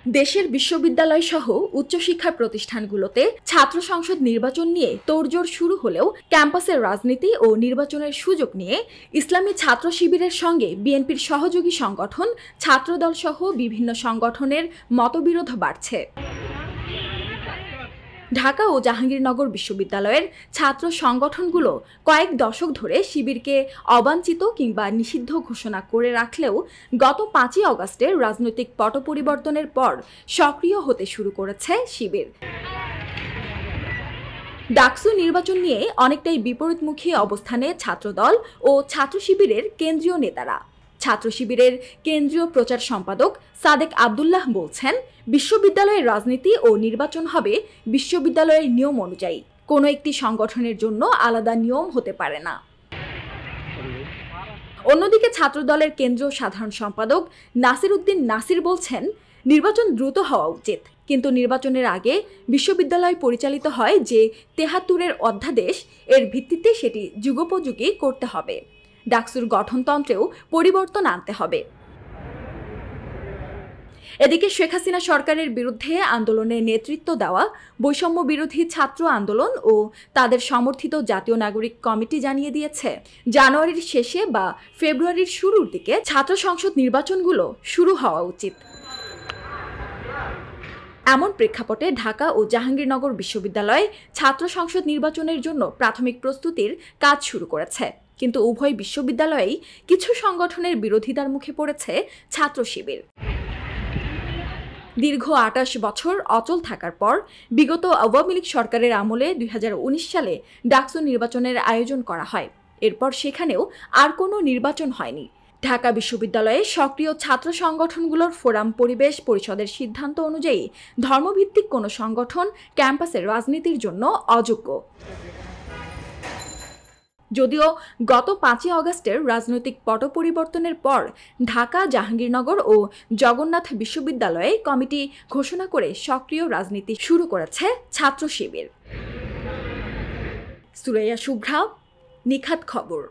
দেশের বিশ্ববিদ্যালয় সহ উচ্চশিক্ষা প্রতিষ্ঠানগুলোতে ছাত্র সংসদ নির্বাচন নিয়ে তোড়জোড় শুরু হলেও ক্যাম্পাসের রাজনীতি ও নির্বাচনের সুযোগ নিয়ে ইসলামী ছাত্র শিবিরের সঙ্গে বিএনপির সহযোগী সংগঠন ছাত্রদল সহ বিভিন্ন সংগঠনের মতবিরোধ বাড়ছে। ঢাকা ও জাহাঙ্গীরনগর বিশ্ববিদ্যালয়ের ছাত্র সংগঠনগুলো কয়েক দশক ধরে শিবিরকে অবাঞ্ছিত কিংবা নিষিদ্ধ ঘোষণা করে রাখলেও গত ৫ই অগাস্টের রাজনৈতিক পট পরিবর্তনের পর সক্রিয় হতে শুরু করেছে শিবির। ডাকসু নির্বাচন নিয়ে অনেকটাই বিপরীতমুখী অবস্থানে ছাত্রদল ও ছাত্র শিবিরের কেন্দ্রীয় নেতারা। ছাত্র শিবিরের কেন্দ্রীয় প্রচার সম্পাদক সাদেক আব্দুল্লাহ বলছেন, বিশ্ববিদ্যালয়ের রাজনীতি ও নির্বাচন হবে বিশ্ববিদ্যালয়ের নিয়ম অনুযায়ী, কোনো একটি সংগঠনের জন্য আলাদা নিয়ম হতে পারে না। অন্যদিকে ছাত্রদলের কেন্দ্রীয় সাধারণ সম্পাদক নাসির উদ্দিন নাসির বলছেন, নির্বাচন দ্রুত হওয়া উচিত, কিন্তু নির্বাচনের আগে বিশ্ববিদ্যালয় পরিচালিত হয় যে ৭৩-এর অধ্যাদেশ, এর ভিত্তিতে সেটি যুগোপযোগী করতে হবে। ডাকসুর গঠনতন্ত্রেও পরিবর্তন আনতে হবে। এদিকে শেখ হাসিনা সরকারের বিরুদ্ধে আন্দোলনে নেতৃত্ব দেওয়া বৈষম্য বিরোধী ছাত্র আন্দোলন ও তাদের সমর্থিত জাতীয় নাগরিক কমিটি জানিয়ে দিয়েছে, জানুয়ারির শেষে বা ফেব্রুয়ারির শুরুর দিকে ছাত্র সংসদ নির্বাচনগুলো শুরু হওয়া উচিত। এমন প্রেক্ষাপটে ঢাকা ও জাহাঙ্গীরনগর বিশ্ববিদ্যালয় ছাত্র সংসদ নির্বাচনের জন্য প্রাথমিক প্রস্তুতির কাজ শুরু করেছে, কিন্তু উভয় বিশ্ববিদ্যালয়েই কিছু সংগঠনের বিরোধিতার মুখে পড়েছে ছাত্র শিবির। দীর্ঘ ২৮ বছর অচল থাকার পর বিগত আওয়ামী লীগ সরকারের আমলে ২০১৯ সালে ডাকসু নির্বাচনের আয়োজন করা হয়। এরপর সেখানেও আর কোনো নির্বাচন হয়নি। ঢাকা বিশ্ববিদ্যালয়ে সক্রিয় ছাত্র সংগঠনগুলোর ফোরাম পরিবেশ পরিষদের সিদ্ধান্ত অনুযায়ী ধর্মভিত্তিক কোনো সংগঠন ক্যাম্পাসের রাজনীতির জন্য অযোগ্য। যদিও গত ৫ই অগাস্টের রাজনৈতিক পট পরিবর্তনের পর ঢাকা, জাহাঙ্গীরনগর ও জগন্নাথ বিশ্ববিদ্যালয়ে কমিটি ঘোষণা করে সক্রিয় রাজনীতি শুরু করেছে ছাত্র শিবির। সুরাইয়া শুভ্রা, নিখাত খবর।